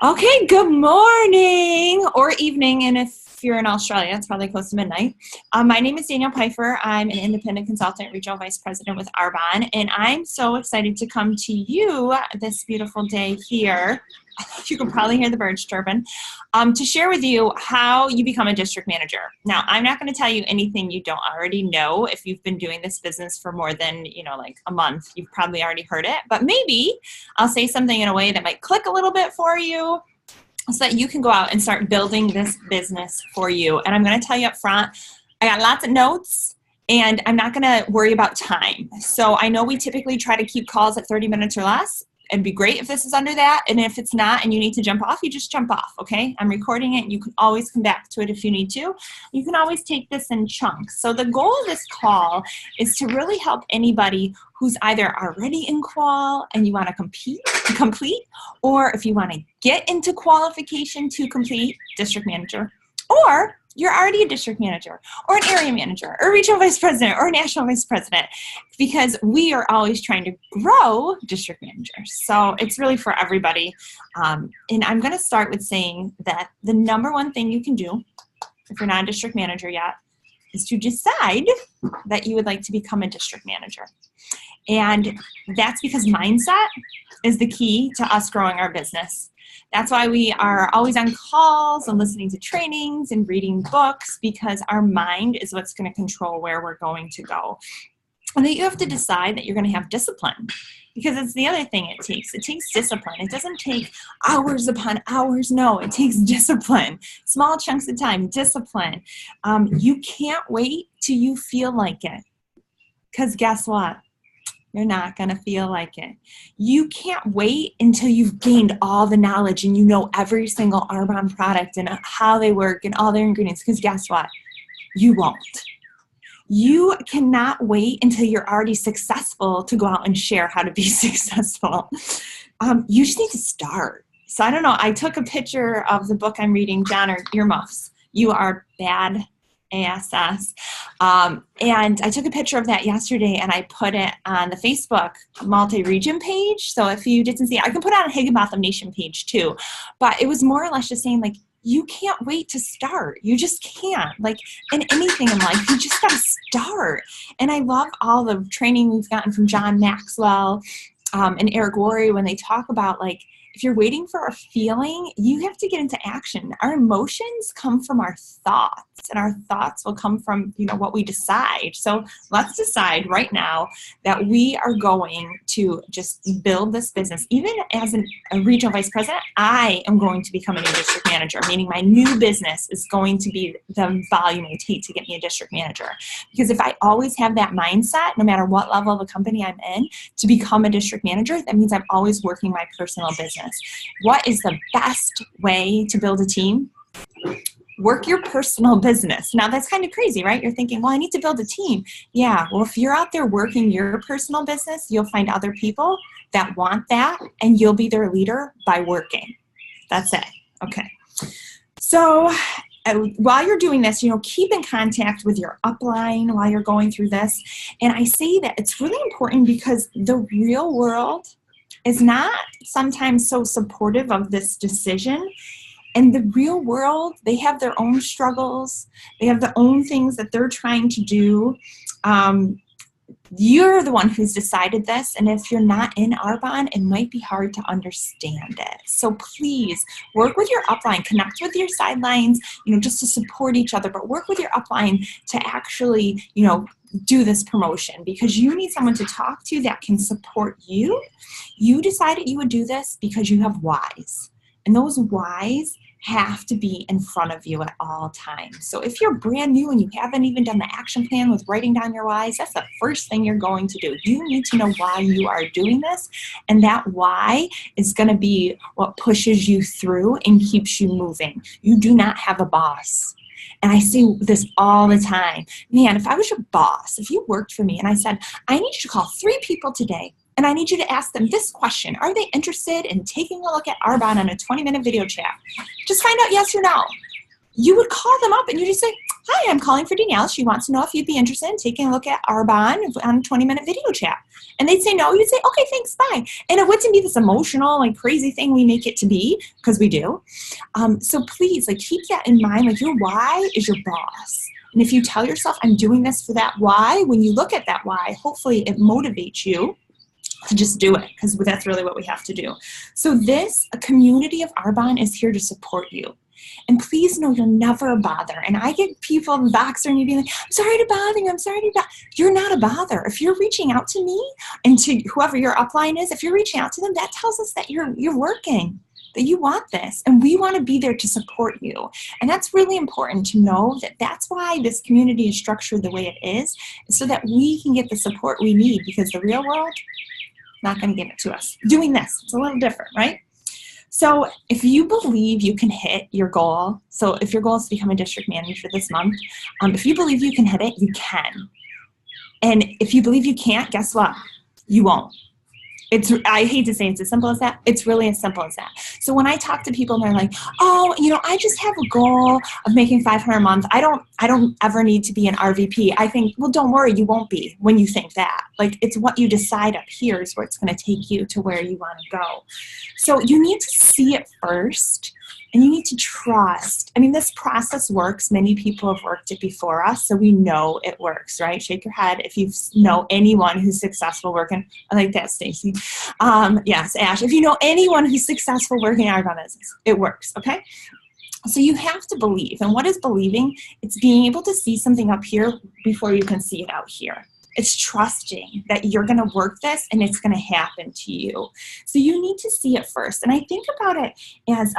Okay, good morning or evening, and if you're in Australia, it's probably close to midnight. My name is Danyelle Peiffer. I'm an independent consultant, regional vice president with Arbonne, and I'm so excited to come to you this beautiful day here. You can probably hear the birds chirping, to share with you how you become a district manager. Now, I'm not going to tell you anything you don't already know. If you've been doing this business for more than, like a month, you've probably already heard it, but maybe I'll say something in a way that might click a little bit for you so that you can go out and start building this business for you. And I'm going to tell you up front, I got lots of notes and I'm not going to worry about time. So I know we typically try to keep calls at 30 minutes or less. It'd be great if this is under that, and if it's not and you need to jump off, you just jump off, okay? I'm recording it. You can always come back to it if you need to. You can always take this in chunks. So the goal of this call is to really help anybody who's either already in qual and you want to complete, or if you want to get into qualification to complete, district manager, or you're already a district manager or an area manager or a regional vice president or a national vice president, because we are always trying to grow district managers. So it's really for everybody. And I'm going to start with saying that the number one thing you can do if you're not a district manager yet is to decide that you would like to become a district manager. And that's because mindset is the key to us growing our business. That's why we are always on calls and listening to trainings and reading books, because our mind is what's going to control where we're going to go. And then you have to decide that you're going to have discipline, because it's the other thing it takes. It takes discipline. It doesn't take hours upon hours. No, it takes discipline. Small chunks of time, discipline. You can't wait till you feel like it, because guess what? You're not going to feel like it. You can't wait until you've gained all the knowledge and you know every single Arbonne product and how they work and all their ingredients, because guess what? You won't. You cannot wait until you're already successful to go out and share how to be successful. You just need to start. So I don't know. I took a picture of the book I'm reading, John, or Earmuffs. You Are Bad ASS. And I took a picture of that yesterday and I put it on the Facebook multi-region page. So if you didn't see it, I can put it on a Higginbotham Nation page too. But it was more or less just saying, like, you can't wait to start. You just can't. Like in anything in life, you just got to start. And I love all the training we've gotten from John Maxwell and Eric Worre when they talk about, like, if you're waiting for a feeling, you have to get into action. Our emotions come from our thoughts, and our thoughts will come from, what we decide. So let's decide right now that we are going to just build this business. Even as a regional vice president, I am going to become a new district manager, meaning my new business is going to be the volume it takes to get me a district manager. Because if I always have that mindset, no matter what level of the company I'm in, to become a district manager, that means I'm always working my personal business. What is the best way to build a team? Work your personal business. Now that's kind of crazy, right? You're thinking, well, I need to build a team. Yeah, well, if you're out there working your personal business, you'll find other people that want that, and you'll be their leader by working. That's it. Okay. So while you're doing this, keep in contact with your upline while you're going through this. And I say that it's really important because the real world is not sometimes so supportive of this decision. And the real world, they have their own struggles. They have their own things that they're trying to do. You're the one who's decided this. And if you're not in Arbonne, it might be hard to understand it. So please work with your upline, connect with your sidelines, just to support each other, but work with your upline to actually, do this promotion, because you need someone to talk to that can support you. You decided you would do this because you have whys, and those whys have to be in front of you at all times. So if you're brand new and you haven't even done the action plan with writing down your whys, that's the first thing you're going to do. You need to know why you are doing this, and that why is going to be what pushes you through and keeps you moving. You do not have a boss. And I see this all the time. Man, if I was your boss, if you worked for me and I said, I need you to call 3 people today, and I need you to ask them this question: are they interested in taking a look at Arbonne on a 20-minute video chat? Just find out yes or no. You would call them up and you just say, hi, I'm calling for Danyelle. She wants to know if you'd be interested in taking a look at Arbonne on a 20-minute video chat. And they'd say no. You'd say, okay, thanks, bye. And it wouldn't be this emotional, like crazy thing we make it to be, because we do. So please, like, keep that in mind. Like, your why is your boss. And if you tell yourself, I'm doing this for that why, when you look at that why, hopefully it motivates you to just do it, because that's really what we have to do. So a community of Arbonne is here to support you. And please know you're never a bother. And I get people in the box and you being like, I'm sorry to bother you. I'm sorry to bother. You're not a bother. If you're reaching out to me and to whoever your upline is, if you're reaching out to them, that tells us that you're working, that you want this. And we want to be there to support you. And that's really important to know, that that's why this community is structured the way it is, so that we can get the support we need, because the real world, not going to give it to us. Doing this, it's a little different, right? So if you believe you can hit your goal, so if your goal is to become a district manager this month, if you believe you can hit it, you can. And if you believe you can't, guess what? You won't. I hate to say it's as simple as that. It's really as simple as that. So when I talk to people and they're like, oh, I just have a goal of making $500 a month. I don't ever need to be an RVP. I think, well, don't worry, you won't be when you think that. Like, it's what you decide up here is where it's going to take you to where you want to go. So you need to see it first. And you need to trust. I mean, this process works. Many people have worked it before us, so we know it works, right? Shake your head if you know anyone who's successful working. I like that, Stacy. Yes, Ash. If you know anyone who's successful working in our business, it works, okay? So you have to believe. And what is believing? It's being able to see something up here before you can see it out here. It's trusting that you're going to work this and it's going to happen to you. So you need to see it first. And I think about it as,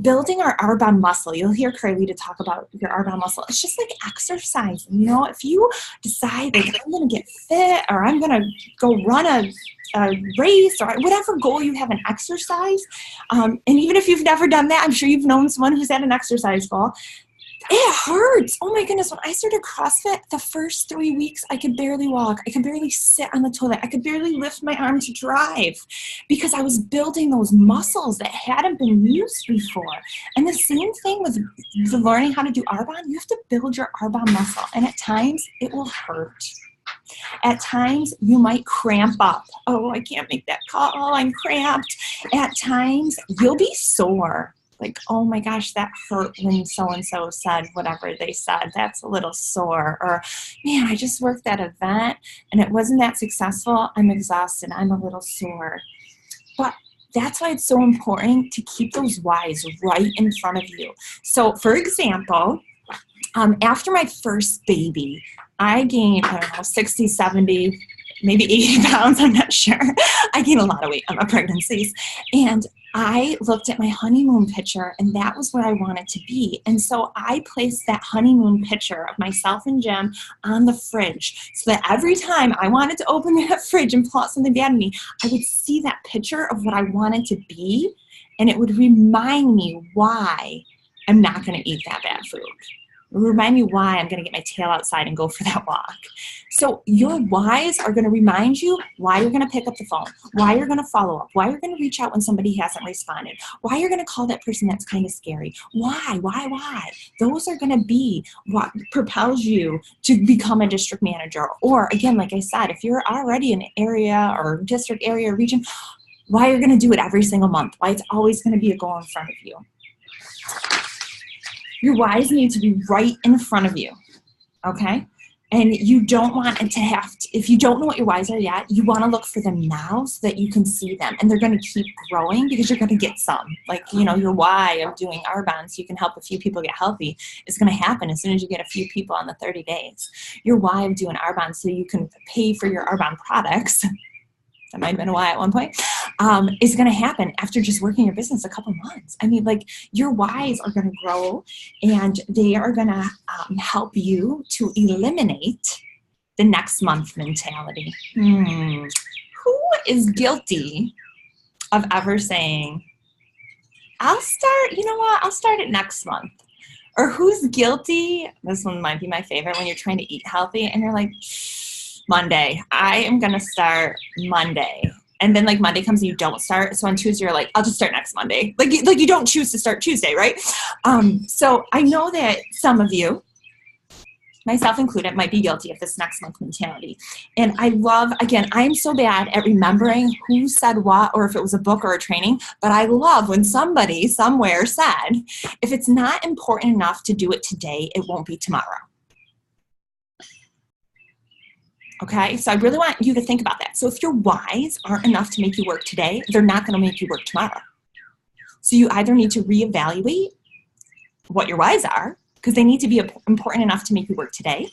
building our Arbonne muscle. You'll hear Carlita talk about your Arbonne muscle. It's just like exercise. If you decide, like, I'm going to get fit, or I'm going to go run a race, or whatever goal you have in exercise. And even if you've never done that, I'm sure you've known someone who's had an exercise goal. It hurts. Oh my goodness. When I started CrossFit, the first 3 weeks, I could barely walk. I could barely sit on the toilet. I could barely lift my arm to drive, because I was building those muscles that hadn't been used before. And the same thing with learning how to do Arbonne. You have to build your Arbonne muscle. And at times it will hurt. At times you might cramp up. Oh, I can't make that call. Oh, I'm cramped. At times you'll be sore. Like, oh my gosh, that hurt when so-and-so said whatever they said. That's a little sore. Or, man, I just worked that event and it wasn't that successful. I'm exhausted. I'm a little sore. But that's why it's so important to keep those whys right in front of you. So, for example, after my first baby, I gained, 60, 70, maybe 80 pounds. I'm not sure. I gained a lot of weight on my pregnancies. And I looked at my honeymoon picture, and that was where I wanted to be. And so I placed that honeymoon picture of myself and Jim on the fridge, so that every time I wanted to open that fridge and pull out something bad in me, I would see that picture of what I wanted to be, and it would remind me why I'm not going to eat that bad food. It would remind me why I'm going to get my tail outside and go for that walk. So your whys are going to remind you why you're going to pick up the phone, why you're going to follow up, why you're going to reach out when somebody hasn't responded, why you're going to call that person that's kind of scary. Why? Those are going to be what propels you to become a district manager. Or again, like I said, if you're already in an area or district area or region, why you're going to do it every single month, why it's always going to be a goal in front of you. Your whys need to be right in front of you, okay? And you don't want it to have to, if you don't know what your whys are yet, you want to look for them now so that you can see them. And they're going to keep growing, because you're going to get some. Like, your why of doing Arbonne so you can help a few people get healthy is going to happen as soon as you get a few people on the 30 days. Your why of doing Arbonne so you can pay for your Arbonne products, that might have been a why at one point, is going to happen after just working your business a couple months. I mean, like, your whys are going to grow, and they are going to help you to eliminate the next month mentality. Who is guilty of ever saying, I'll start it next month? Or who's guilty? This one might be my favorite, when you're trying to eat healthy and you're like, Monday, I am going to start Monday. And then, like, Monday comes and you don't start. So on Tuesday, you're like, I'll just start next Monday. Like you don't choose to start Tuesday, right? So I know that some of you myself included, might be guilty of this next month mentality. And I love, again, I'm so bad at remembering who said what or if it was a book or a training, but I love when somebody somewhere said, if it's not important enough to do it today, it won't be tomorrow. Okay, so I really want you to think about that. So if your whys aren't enough to make you work today, they're not going to make you work tomorrow. So you either need to reevaluate what your whys are, because they need to be important enough to make you work today.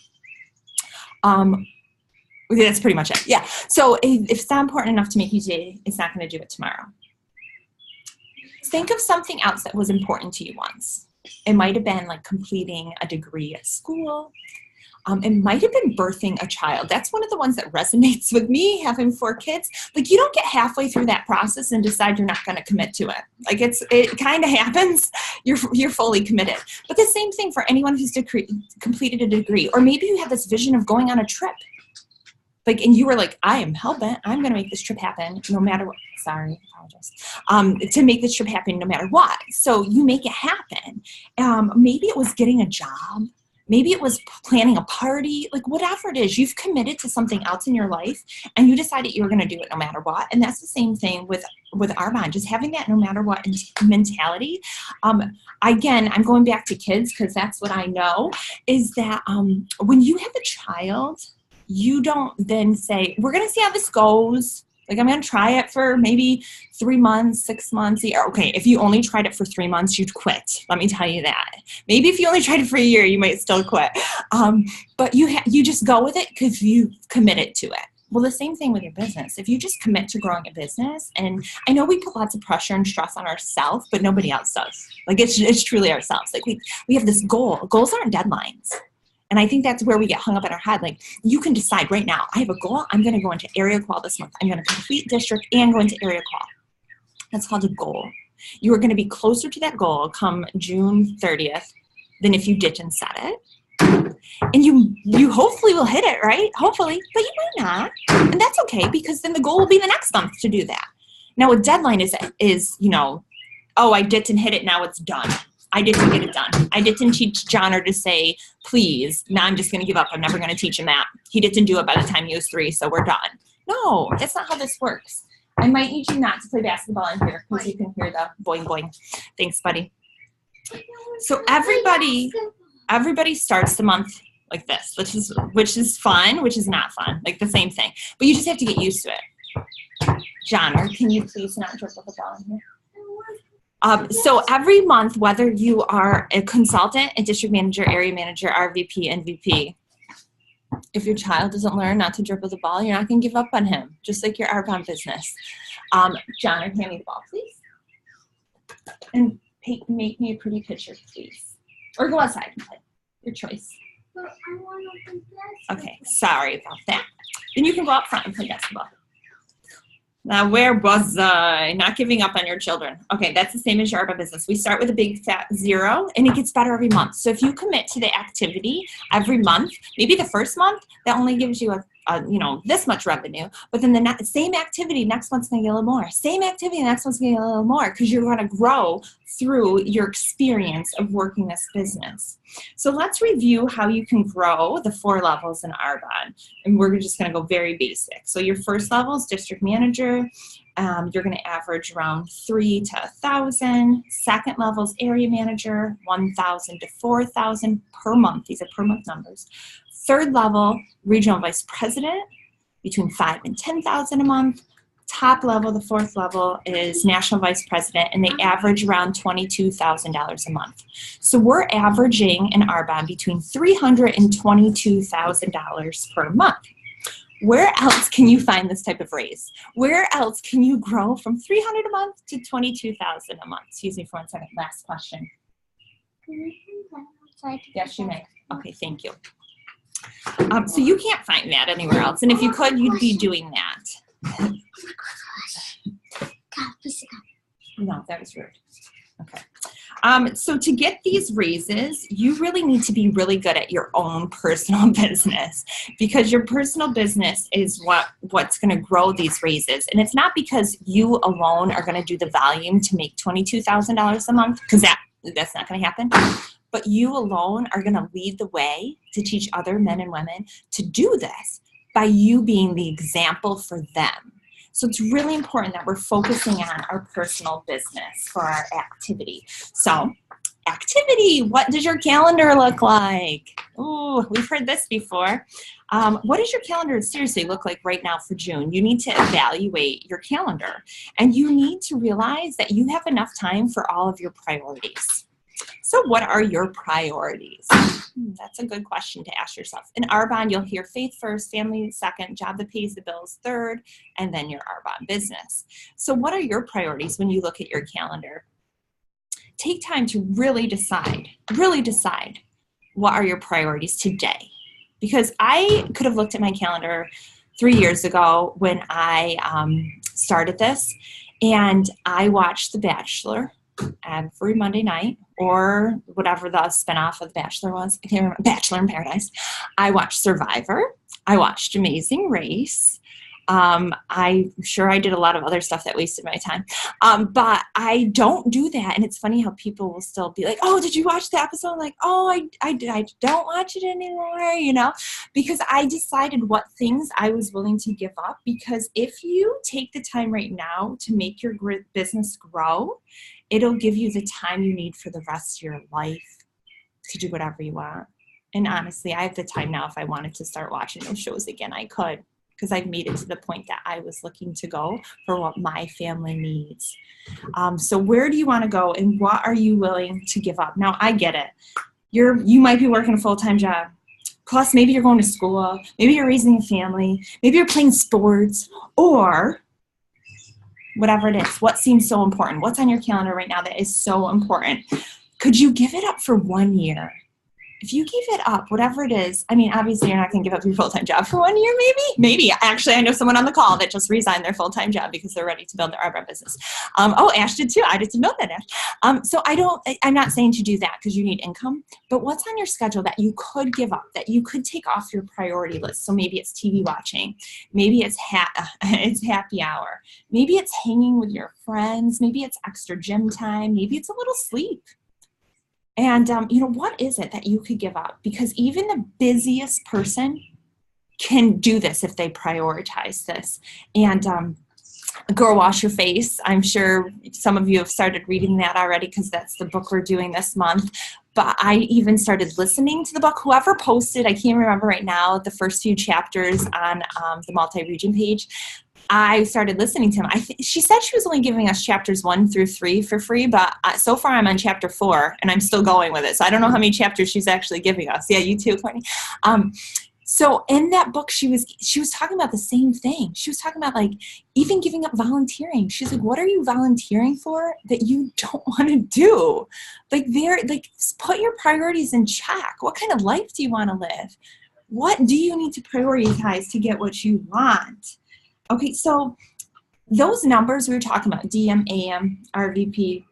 That's pretty much it. Yeah. So if it's not important enough to make you today, it's not going to do it tomorrow. Think of something else that was important to you once. It might have been like completing a degree at school. It might have been birthing a child. That's one of the ones that resonates with me, having 4 kids. Like, you don't get halfway through that process and decide you're not going to commit to it. Like, it kind of happens. You're fully committed. But the same thing for anyone who's completed a degree. Or maybe you have this vision of going on a trip. Like, and you were like, I am hell-bent. I'm going to make this trip happen no matter what. Sorry, apologize. To make this trip happen no matter what. So you make it happen. Maybe it was getting a job. Maybe it was planning a party, like whatever it is, you've committed to something else in your life and you decided you were going to do it no matter what. And that's the same thing with Arbonne, just having that no matter what mentality. Again, I'm going back to kids because that's what I know, is that when you have a child, you don't then say, we're going to see how this goes. Like, I'm going to try it for maybe 3 months, 6 months, a year. Okay, if you only tried it for 3 months, you'd quit. Let me tell you that. Maybe if you only tried it for a year, you might still quit. But you just go with it because you committed to it. Well, the same thing with your business. If you just commit to growing a business, and I know we put lots of pressure and stress on ourselves, but nobody else does. Like, it's truly ourselves. Like, we have this goal. Goals aren't deadlines. And I think that's where we get hung up in our head. Like, you can decide right now, I have a goal. I'm going to go into area qual this month. I'm going to complete district and go into area qual. That's called a goal. You are going to be closer to that goal come June 30th than if you didn't set it. And you hopefully will hit it, right? Hopefully, but you might not. And that's okay, because then the goal will be the next month to do that. Now, a deadline is, you know, oh, I didn't hit it, now it's done. I didn't get it done. I didn't teach Johnner to say, please, now I'm just going to give up. I'm never going to teach him that. He didn't do it by the time he was 3, so we're done. No, that's not how this works. I might need you not to play basketball in here because you can hear the boing boing. Thanks, buddy. So everybody starts the month like this, which is fun, which is not fun, like the same thing. But you just have to get used to it. Johnner, can you please not dribble the ball in here? So every month, whether you are a consultant, a district manager, area manager, RVP, and VP, if your child doesn't learn not to dribble the ball, you're not going to give up on him, just like your Arbonne business. John, hand me the ball, please. And make me a pretty picture, please. Or go outside and play. Your choice. Okay, sorry about that. Then you can go up front and play basketball. Now, where was I? Not giving up on your children. Okay, that's the same as your Arbonne business. We start with a big fat 0, and it gets better every month. So if you commit to the activity every month, maybe the first month, that only gives you this much revenue. But then the same activity next month's going to get a little more. Same activity next month's going to get a little more, because you're going to grow through your experience of working this business. So let's review how you can grow the 4 levels in Arbonne. And we're just going to go very basic. So your first level is district manager. You're going to average around 3 to 1,000. Second level is area manager, 1,000 to 4,000 per month. These are per month numbers. Third level, regional vice president, between 5 and 10,000 a month. Top level, the 4th level, is national vice president, and they average around $22,000 a month. So we're averaging in Arbonne between $300,000 and $22,000 per month. Where else can you find this type of raise? Where else can you grow from $300 a month to $22,000 a month? Excuse me for 1 second. Last question. Yes, you may. Okay, thank you. So you can't find that anywhere else, and if you could, you'd be doing that. No, that was rude. Okay. So to get these raises, you really need to be really good at your own personal business, because your personal business is what's going to grow these raises. And it's not because you alone are going to do the volume to make $22,000 a month, because that's not going to happen. but you alone are going to lead the way to teach other men and women to do this by you being the example for them. So it's really important that we're focusing on our personal business for our activity. So activity, what does your calendar look like? Oh, we've heard this before. What does your calendar seriously look like right now for June? You need to evaluate your calendar, and you need to realize that you have enough time for all of your priorities. So what are your priorities? That's a good question to ask yourself. In Arbonne, you'll hear faith first, family second, job that pays the bills third, and then your Arbonne business. So what are your priorities when you look at your calendar? Take time to really decide what are your priorities today. Because I could have looked at my calendar 3 years ago when I started this, and I watched The Bachelor every Monday night, or whatever the spinoff of The Bachelor was. I can't remember. Bachelor in Paradise. I watched Survivor. I watched Amazing Race. I'm sure I did a lot of other stuff that wasted my time. But I don't do that. And it's funny how people will still be like, oh, did you watch the episode? Like, oh, I don't watch it anymore, because I decided what things I was willing to give up. Because if you take the time right now to make your business grow, it'll give you the time you need for the rest of your life to do whatever you want. And honestly, I have the time now. If I wanted to start watching those shows again, I could. Because I've made it to the point that I was looking to go for what my family needs. So where do you want to go, and what are you willing to give up? Now, I get it. You might be working a full-time job. Plus, maybe you're going to school. Maybe you're raising a family. Maybe you're playing sports, or whatever it is. What seems so important? What's on your calendar right now that is so important? Could you give it up for 1 year? If you give it up, whatever it is, I mean, obviously you're not going to give up your full-time job for 1 year, maybe. Actually, I know someone on the call that just resigned their full-time job because they're ready to build their Arbonne business. Ash did too. I did to build that, Ash. So I'm not saying to do that because you need income, but what's on your schedule that you could give up, that you could take off your priority list? So maybe it's TV watching. Maybe it's happy hour. Maybe it's hanging with your friends. Maybe it's extra gym time. Maybe it's a little sleep. And, what is it that you could give up? Because even the busiest person can do this if they prioritize this. And Girl Wash Your Face, I'm sure some of you have started reading that already because that's the book we're doing this month. But I even started listening to the book. Whoever posted, I can't remember right now, the first few chapters on the multi-region page, I started listening to him. She said she was only giving us chapters 1 through 3 for free, but so far I'm on chapter 4 and I'm still going with it. So I don't know how many chapters she's actually giving us. Yeah, you too, Courtney. So in that book, she was talking about the same thing. She was talking about like even giving up volunteering. She's like, what are you volunteering for that you don't want to do? Like put your priorities in check. What kind of life do you want to live? What do you need to prioritize to get what you want? Okay, so those numbers we were talking about, DM, AM, RVP,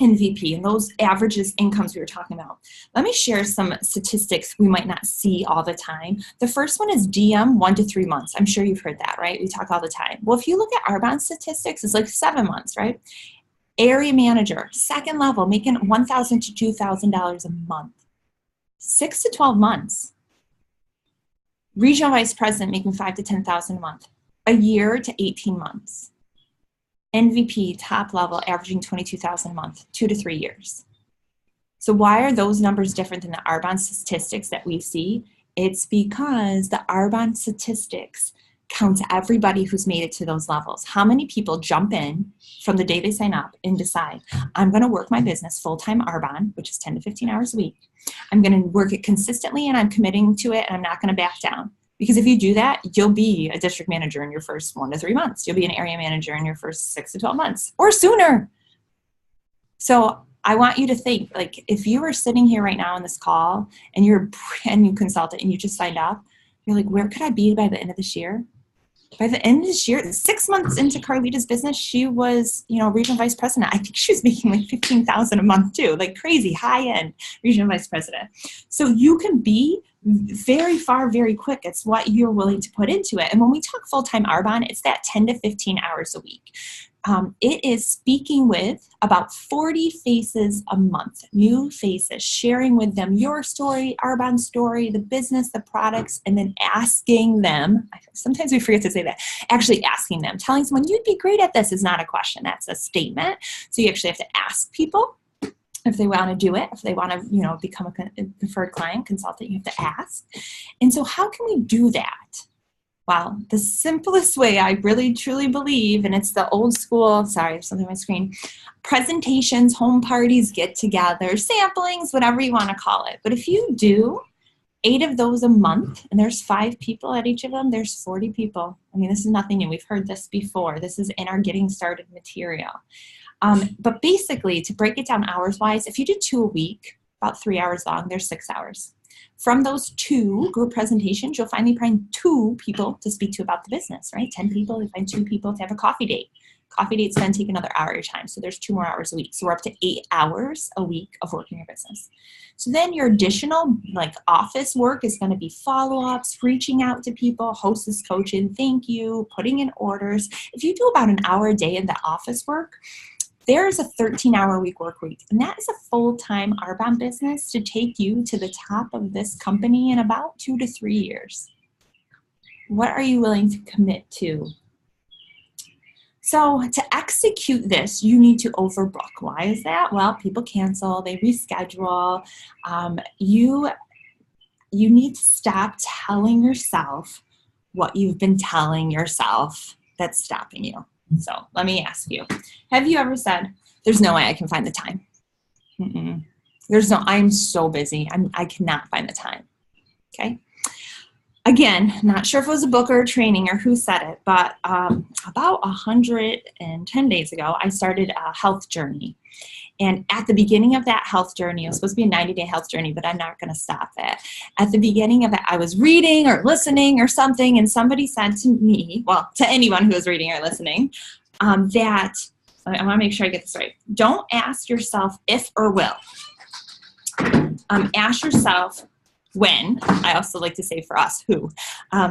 and VP, and those averages incomes we were talking about. Let me share some statistics we might not see all the time. The first one is DM, 1 to 3 months. I'm sure you've heard that, right? We talk all the time. Well, if you look at Arbonne statistics, it's like 7 months, right? Area manager, second level, making $1,000 to $2,000 a month. 6 to 12 months. Regional vice president making $5,000 to $10,000 a month. A year to 18 months. NVP, top level, averaging $22,000 a month, 2 to 3 years. So why are those numbers different than the Arbonne statistics that we see? It's because the Arbonne statistics count everybody who's made it to those levels. How many people jump in from the day they sign up and decide, I'm going to work my business full-time Arbonne, which is 10 to 15 hours a week. I'm going to work it consistently and I'm committing to it and I'm not going to back down. Because if you do that, you'll be a district manager in your first 1 to 3 months. You'll be an area manager in your first 6 to 12 months or sooner. So I want you to think, like, if you were sitting here right now on this call and you're a brand new consultant and you just signed up, you're like, where could I be by the end of this year? By the end of this year, 6 months into Carlita's business, she was, regional vice president. I think she was making like $15,000 a month too, like crazy high-end regional vice president. So you can be very far, very quick. It's what you're willing to put into it. And when we talk full-time Arbonne, it's that 10 to 15 hours a week. It is speaking with about 40 faces a month, new faces, sharing with them your story, Arbonne's story, the business, the products, and then asking them, sometimes we forget to say that, actually asking them, telling someone you'd be great at this is not a question, that's a statement. So you actually have to ask people if they want to do it, if they want to, become a preferred client consultant, you have to ask. And so how can we do that? Well, the simplest way I really truly believe, and it's the old school, sorry, there's something on my screen, presentations, home parties, get-together, samplings, whatever you want to call it. But if you do 8 of those a month, and there's 5 people at each of them, there's 40 people. I mean, this is nothing new. We've heard this before. This is in our getting started material. But basically, to break it down hours-wise, if you do 2 a week, about 3 hours long, there's 6 hours. From those 2 group presentations, you'll finally find 2 people to speak to about the business, right? 10 people, you find 2 people to have a coffee date. Coffee dates then take another hour of your time, so there's 2 more hours a week. So we're up to 8 hours a week of working your business. So then your additional office work is going to be follow-ups, reaching out to people, hostess coaching, thank you, putting in orders. If you do about an hour a day in the office work, there's a 13-hour-a-week work week, and that is a full-time Arbonne business to take you to the top of this company in about 2 to 3 years. What are you willing to commit to? So to execute this, you need to overbook. Why is that? Well, people cancel, they reschedule. You need to stop telling yourself what you've been telling yourself that's stopping you. So let me ask you, have you ever said, there's no way I can find the time? I'm so busy. I cannot find the time. Okay. Again, not sure if it was a book or a training or who said it, but about 110 days ago, I started a health journey. And at the beginning of that health journey, it was supposed to be a 90-day health journey, but I'm not going to stop it. At the beginning of it, I was reading or listening or something, and somebody said to me, well, to anyone who was reading or listening, that, I want to make sure I get this right, don't ask yourself if or will. Ask yourself when. I also like to say for us, who.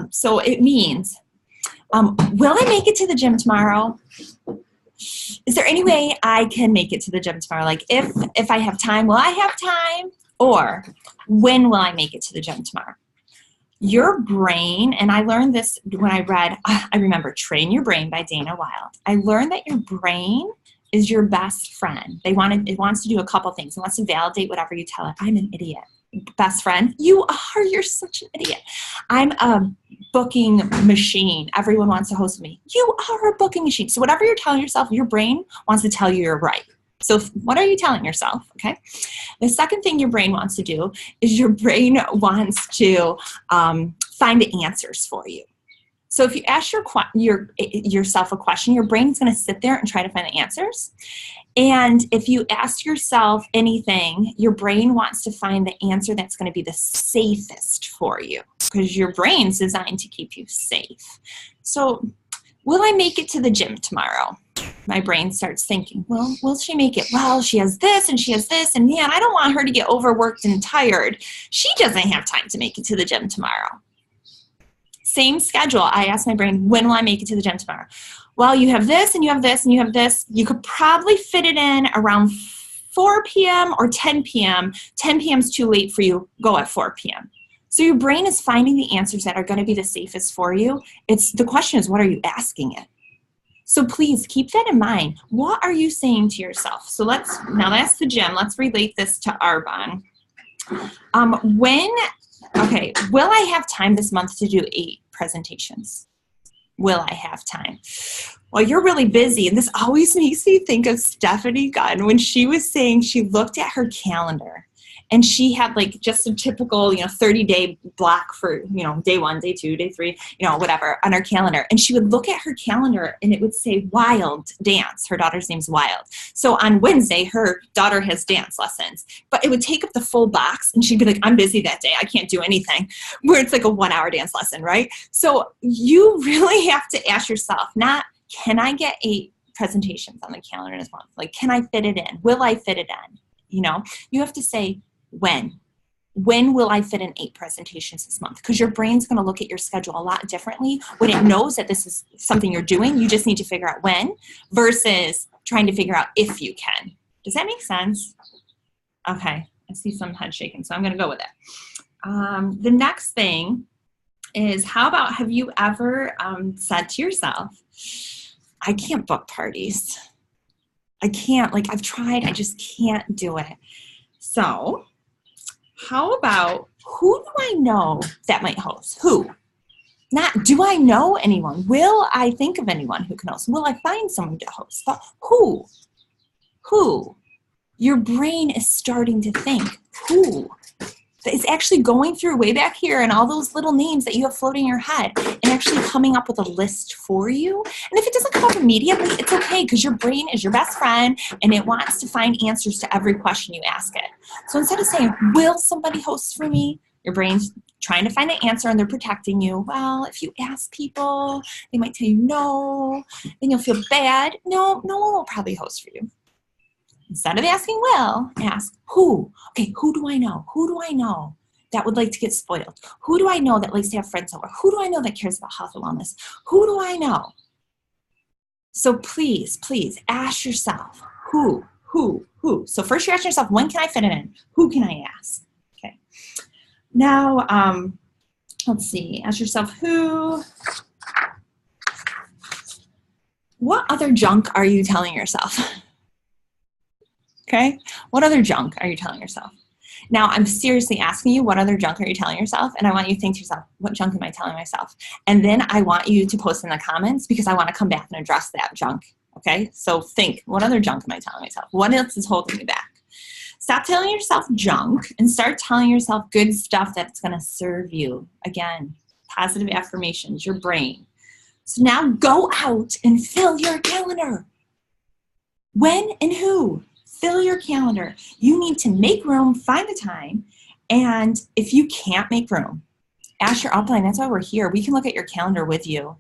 So it means, will I make it to the gym tomorrow? Is there any way I can make it to the gym tomorrow? Like if I have time, will I have time? Or when will I make it to the gym tomorrow? Your brain, and I learned this when I read, I remember Train Your Brain by Dana Wilde. I learned that your brain is your best friend. It wants to do a couple things. It wants to validate whatever you tell it. I'm an idiot. Best friend, you're such an idiot. I'm a booking machine. Everyone wants to host me. You are a booking machine. So whatever you're telling yourself, your brain wants to tell you you're right. So what are you telling yourself? Okay. The second thing your brain wants to do is your brain wants to find the answers for you. So if you ask yourself a question, your brain's going to sit there and try to find the answers. And if you ask yourself anything, your brain wants to find the answer that's going to be the safest for you, because your brain's designed to keep you safe. So will I make it to the gym tomorrow? My brain starts thinking, well, will she make it? Well, she has this and she has this, and man, I don't want her to get overworked and tired. She doesn't have time to make it to the gym tomorrow. Same schedule. I ask my brain, when will I make it to the gym tomorrow? Well, you have this and you have this and you have this. You could probably fit it in around 4 p.m. or 10 p.m. 10 p.m. is too late for you. Go at 4 p.m. So your brain is finding the answers that are going to be the safest for you. The question is, what are you asking it? So please keep that in mind. What are you saying to yourself? So now that's the gym. Let's relate this to Arbonne. Will I have time this month to do 8 presentations? Will I have time? Well, you're really busy. And this always makes me think of Stephanie Gunn when she was saying she looked at her calendar and she had just a typical, 30-day block for, day 1, day 2, day 3, whatever on her calendar. And she would look at her calendar and it would say Wild Dance. Her daughter's name's Wild. So on Wednesday, her daughter has dance lessons, but it would take up the full box and she'd be like, I'm busy that day. I can't do anything, where it's like a 1-hour dance lesson, right? So you really have to ask yourself, not can I get 8 presentations on the calendar this month? Can I fit it in? Will I fit it in? You have to say, when? when will I fit in 8 presentations this month? Because your brain's going to look at your schedule a lot differently when it knows that this is something you're doing. You just need to figure out when versus trying to figure out if you can. Does that make sense? Okay, I see some head shaking, so I'm going to go with it. The next thing is, how about, have you ever said to yourself, I can't book parties. I can't, like, I've tried, I just can't do it. So how about, who do I know that might host? Who? Not, do I know anyone? Will I think of anyone who can host? Will I find someone to host? But who? Who? Your brain is starting to think, who? It's actually going through way back here and all those little names that you have floating in your head and actually coming up with a list for you. And if it doesn't come up immediately, it's okay, because your brain is your best friend and it wants to find answers to every question you ask it. So instead of saying, will somebody host for me? Your brain's trying to find an answer and they're protecting you. Well, if you ask people, they might tell you no, then you'll feel bad. No, no one will probably host for you. Instead of asking will, ask who. Okay, who do I know? Who do I know that would like to get spoiled? Who do I know that likes to have friends over? Who do I know that cares about health and wellness? Who do I know? So please, please ask yourself, who? So first you ask yourself, when can I fit it in? Who can I ask? Okay. Now, let's see, ask yourself who. What other junk are you telling yourself? Okay, what other junk are you telling yourself? Now, I'm seriously asking you, what other junk are you telling yourself? And I want you to think to yourself, what junk am I telling myself? And then I want you to post in the comments, because I want to come back and address that junk. Okay, so think, what other junk am I telling myself? What else is holding me back? Stop telling yourself junk and start telling yourself good stuff that's going to serve you. Again, positive affirmations, your brain. So now go out and fill your calendar. When and who? Fill your calendar. You need to make room, find the time, and if you can't make room, ask your upline. That's why we're here. We can look at your calendar with you.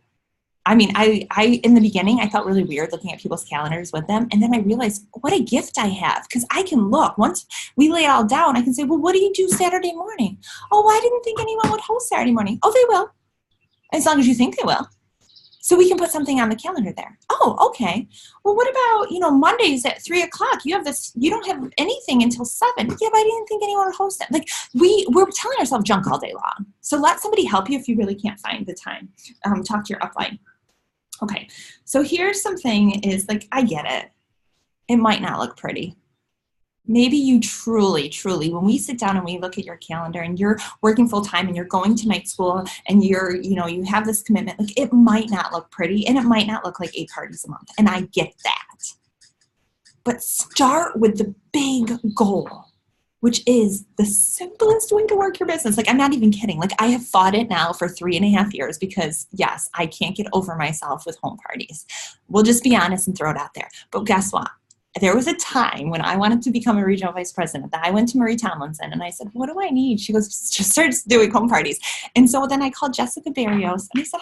I mean, I in the beginning, I felt really weird looking at people's calendars with them, and then I realized what a gift I have, because I can look. Once we lay it all down, I can say, well, what do you do Saturday morning? Oh, I didn't think anyone would host Saturday morning. Oh, they will, as long as you think they will. So we can put something on the calendar there. Oh, okay. Well, what about, Mondays at 3 o'clock? You have this, you don't have anything until 7. Yeah, but I didn't think anyone would host it. Like, we're telling ourselves junk all day long. So let somebody help you if you really can't find the time. Talk to your upline. Okay. So here's something is, like, I get it. It might not look pretty. Maybe you truly, when we sit down and we look at your calendar and you're working full time and you're going to night school and you have this commitment, like, it might not look pretty and it might not look like 8 parties a month. And I get that. But start with the big goal, which is the simplest way to work your business. Like, I'm not even kidding. Like, I have fought it now for 3.5 years because, yes, I can't get over myself with home parties. We'll just be honest and throw it out there. But guess what? There was a time when I wanted to become a regional vice president that I went to Marie Tomlinson and I said, what do I need? She goes, just start doing home parties. And so then I called Jessica Barrios and I said,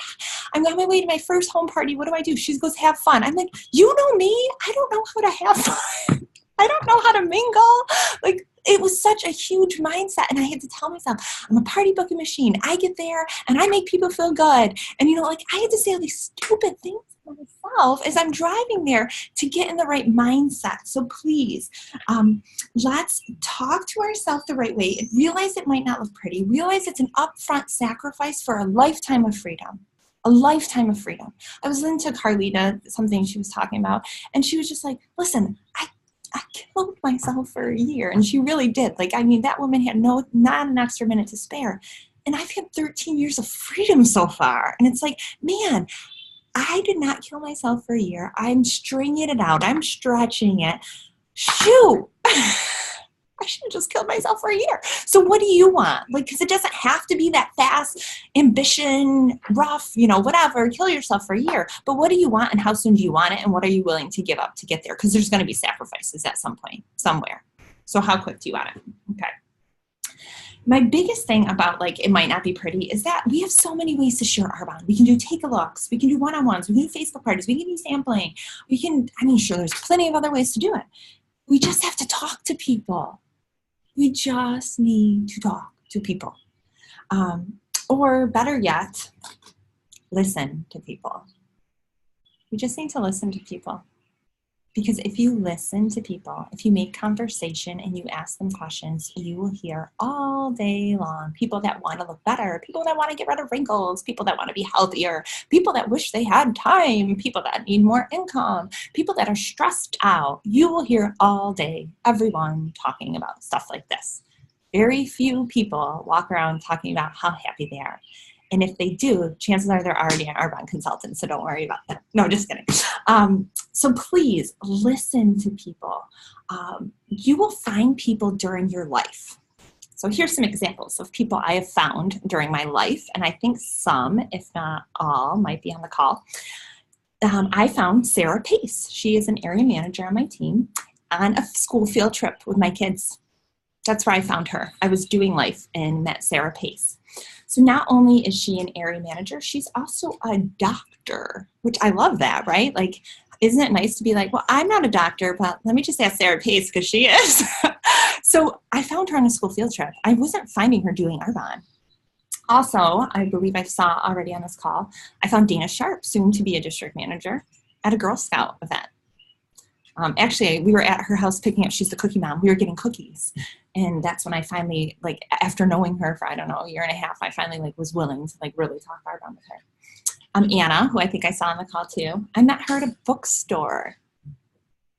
I'm on my way to my first home party. What do I do? She goes, have fun. I'm like, you know me? I don't know how to have fun. I don't know how to mingle. Like, it was such a huge mindset. And I had to tell myself, I'm a party booking machine. I get there and I make people feel good. And, I had to say all these stupid things to myself as I'm driving there to get in the right mindset. So please, let's talk to ourselves the right way. Realize it might not look pretty. Realize it's an upfront sacrifice for a lifetime of freedom. A lifetime of freedom. I was listening to Carlita, something she was talking about, and she was just like, listen, I killed myself for a year. And she really did. Like, that woman had not an extra minute to spare. And I've had 13 years of freedom so far. And it's like, man, I did not kill myself for a year. I'm stringing it out. I'm stretching it. Shoot. I should have just killed myself for a year. So what do you want? Like, because it doesn't have to be that fast ambition, rough, whatever, kill yourself for a year. But what do you want and how soon do you want it? And what are you willing to give up to get there? Because there's going to be sacrifices at some point, somewhere. So how quick do you want it? Okay. My biggest thing about, like, it might not be pretty is that we have so many ways to share our bond. We can do take-a-looks. We can do one-on-ones. We can do Facebook parties. We can do sampling. Sure, there's plenty of other ways to do it. We just have to talk to people. We just need to talk to people. Or better yet, listen to people. We just need to listen to people. Because if you listen to people, if you make conversation and you ask them questions, you will hear all day long people that want to look better, people that want to get rid of wrinkles, people that want to be healthier, people that wish they had time, people that need more income, people that are stressed out. You will hear all day everyone talking about stuff like this. Very few people walk around talking about how happy they are. And if they do, chances are they're already an Arbonne consultant, so don't worry about that. No, just kidding. So please listen to people. You will find people during your life. So here's some examples of people I have found during my life, and I think some, if not all, might be on the call. I found Sarah Pace. She is an area manager on my team on a school field trip with my kids. That's where I found her. I was doing life and met Sarah Pace. So not only is she an area manager, she's also a doctor, which I love that, right? Like, isn't it nice to be like, well, I'm not a doctor, but let me just ask Sarah Pace because she is. So I found her on a school field trip. I wasn't finding her doing Arbonne. Also, I believe I saw already on this call, I found Dana Sharp, soon to be a district manager, at a Girl Scout event. Actually, we were at her house picking up, she's the cookie mom, we were getting cookies. And that's when I finally, like, after knowing her for, I don't know, a year and a half, I finally, like, was willing to, like, really talk Arbonne with her. Anna, who I think I saw on the call too, I met her at a bookstore.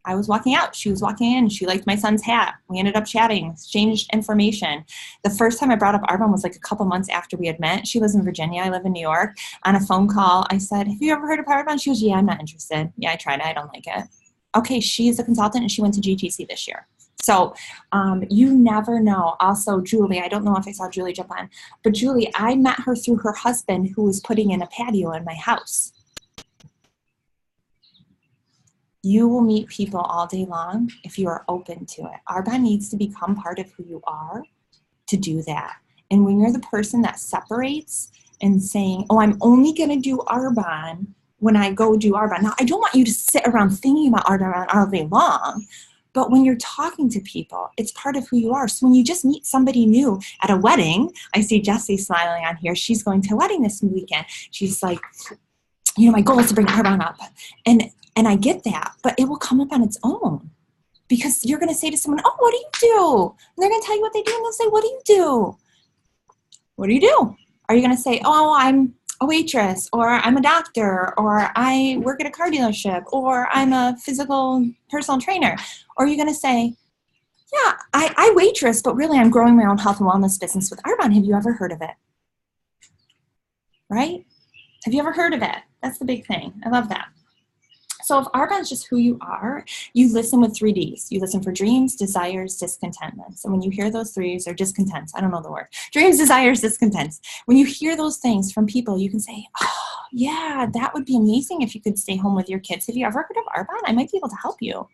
I was walking out, she was walking in, she liked my son's hat. We ended up chatting, exchanged information. The first time I brought up Arbonne was like a couple months after we had met. She lives in Virginia, I live in New York. On a phone call, I said, have you ever heard of Arbonne? She goes, yeah, I'm not interested. Yeah, I tried it, I don't like it. Okay, she's a consultant and she went to GTC this year. So you never know. Also, Julie, I don't know if I saw Julie jump on, but Julie, I met her through her husband who was putting in a patio in my house. You will meet people all day long if you are open to it. Arbonne needs to become part of who you are to do that. And when you're the person that separates and saying, oh, I'm only going to do Arbonne when I go do Arbonne. Now, I don't want you to sit around thinking about Arbonne all day long. But when you're talking to people, it's part of who you are. So when you just meet somebody new at a wedding, I see Jessie smiling on here. She's going to a wedding this weekend. She's like, you know, my goal is to bring Arbonne up. And I get that, but it will come up on its own. Because you're going to say to someone, oh, what do you do? And they're going to tell you what they do, and they'll say, what do you do? What do you do? Are you going to say, oh, I'm a waitress, or I'm a doctor, or I work at a car dealership, or I'm a physical personal trainer? Or are you going to say, yeah, I waitress, but really I'm growing my own health and wellness business with Arbonne. Have you ever heard of it? Right? Have you ever heard of it? That's the big thing. I love that. So if Arbonne is just who you are, you listen with 3 Ds. You listen for dreams, desires, discontentments. And when you hear those 3s, or discontents, I don't know the word. Dreams, desires, discontents. When you hear those things from people, you can say, oh, yeah, that would be amazing if you could stay home with your kids. Have you ever heard of Arbonne? I might be able to help you.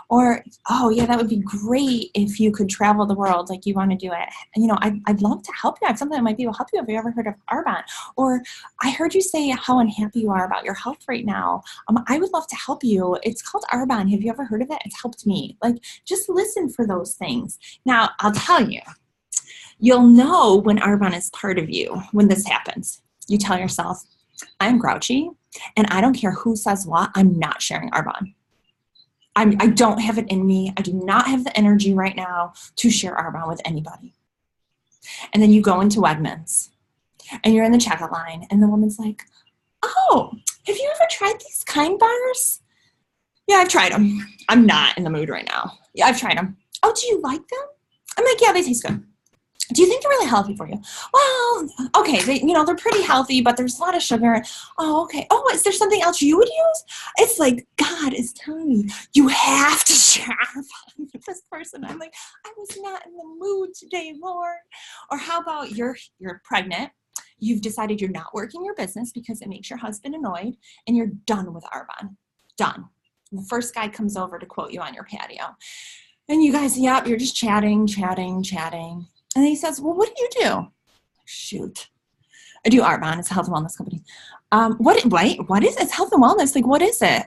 Or, oh, yeah, that would be great if you could travel the world like you want to do it. You know, I'd love to help you. I have something that might be able to help you. Have you ever heard of Arbonne? Or I heard you say how unhappy you are about your health right now. I would love to help you. It's called Arbonne. Have you ever heard of it? It's helped me. Like, just listen for those things. Now, I'll tell you, you'll know when Arbonne is part of you when this happens. You tell yourself, I'm grouchy, and I don't care who says what. I'm not sharing Arbonne. I don't have it in me. I do not have the energy right now to share Arbonne with anybody. And then you go into Edmonds and you're in the checkout line and the woman's like, oh, have you ever tried these Kind bars? Yeah, I've tried them. I'm not in the mood right now. Yeah, I've tried them. Oh, do you like them? I'm like, yeah, they taste good. Do you think they're really healthy for you? Well, okay, they're pretty healthy, but there's a lot of sugar. Oh, okay. Oh, is there something else you would use? It's like God is telling me you have to share with this person. I'm like, I was not in the mood today, Lord. Or how about you're pregnant? You've decided you're not working your business because it makes your husband annoyed, and you're done with Arbonne. Done. And the first guy comes over to quote you on your patio. And you guys, yep, you're just chatting. And then he says, well, what do you do? Shoot. I do Arbonne. It's a health and wellness company. What is it? It's health and wellness. Like, what is it?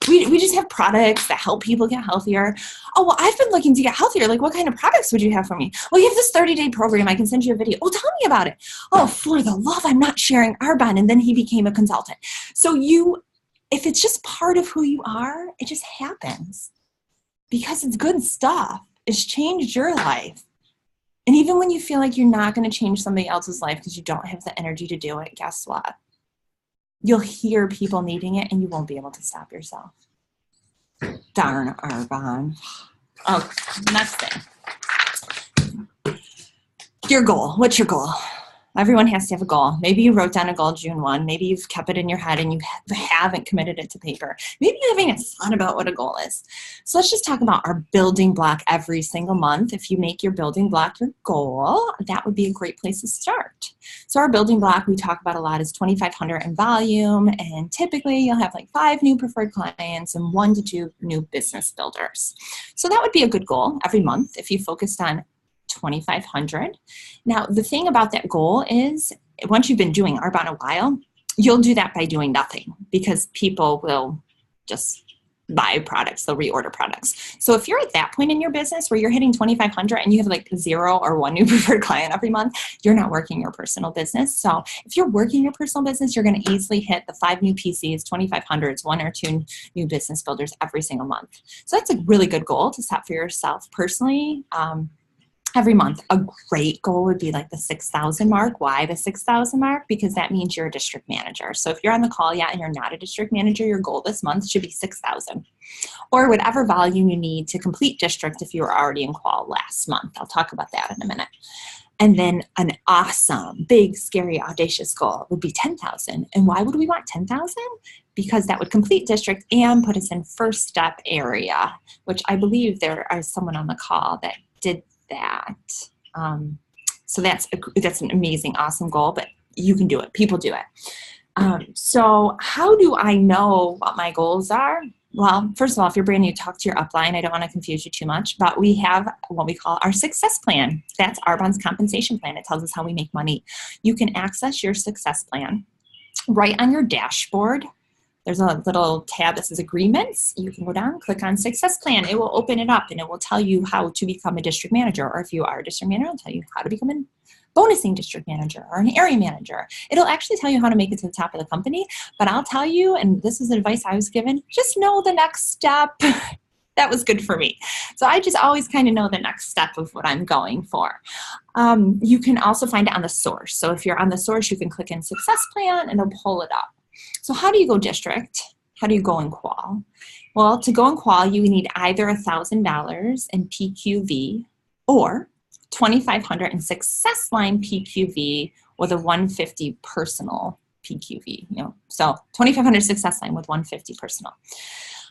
We just have products that help people get healthier. Oh, well, I've been looking to get healthier. Like, what kind of products would you have for me? Well, you have this 30-day program. I can send you a video. Oh, tell me about it. Oh, for the love, I'm not sharing Arbonne. And then he became a consultant. So if it's just part of who you are, it just happens because it's good stuff. It's changed your life. And even when you feel like you're not going to change somebody else's life because you don't have the energy to do it, guess what? You'll hear people needing it and you won't be able to stop yourself. Darn Arbonne. Oh, next thing. Your goal. What's your goal? Everyone has to have a goal. Maybe you wrote down a goal June 1. Maybe you've kept it in your head and you haven't committed it to paper. Maybe you haven't even thought about what a goal is. So let's just talk about our building block every single month. If you make your building block your goal, that would be a great place to start. So our building block we talk about a lot is 2,500 in volume, and typically you'll have like 5 new preferred clients and 1 to 2 new business builders. So that would be a good goal every month if you focused on 2,500. Now, the thing about that goal is once you've been doing Arbonne a while, you'll do that by doing nothing because people will just buy products, they'll reorder products. So if you're at that point in your business where you're hitting 2,500 and you have like 0 or 1 new preferred client every month, you're not working your personal business. So if you're working your personal business, you're going to easily hit the 5 new PCs, 2,500s, 1 or 2 new business builders every single month. So that's a really good goal to set for yourself personally. Every month. A great goal would be like the 6,000 mark. Why the 6,000 mark? Because that means you're a district manager. So if you're on the call yet and you're not a district manager, your goal this month should be 6,000 or whatever volume you need to complete district if you were already in qual last month. I'll talk about that in a minute. And then an awesome, big, scary, audacious goal would be 10,000. And why would we want 10,000? Because that would complete district and put us in first step area, which I believe there is someone on the call that did that. So that's an amazing, awesome goal, but you can do it. People do it. So how do I know what my goals are? Well, first of all, if you're brand new, talk to your upline. I don't want to confuse you too much, but we have what we call our success plan. That's Arbonne's compensation plan. It tells us how we make money. You can access your success plan right on your dashboard. There's a little tab that says agreements. You can go down, click on success plan. It will open it up and it will tell you how to become a district manager. Or if you are a district manager, it'll tell you how to become a bonusing district manager or an area manager. It'll actually tell you how to make it to the top of the company. But I'll tell you, and this is advice I was given, just know the next step. That was good for me. So I just always kind of know the next step of what I'm going for. You can also find it on the source. So if you're on the source, you can click in success plan and it'll pull it up. So how do you go district? How do you go in qual? Well, to go in qual, you need either $1,000 in PQV or 2,500 in success line PQV with a 150 personal PQV. So 2,500 success line with 150 personal.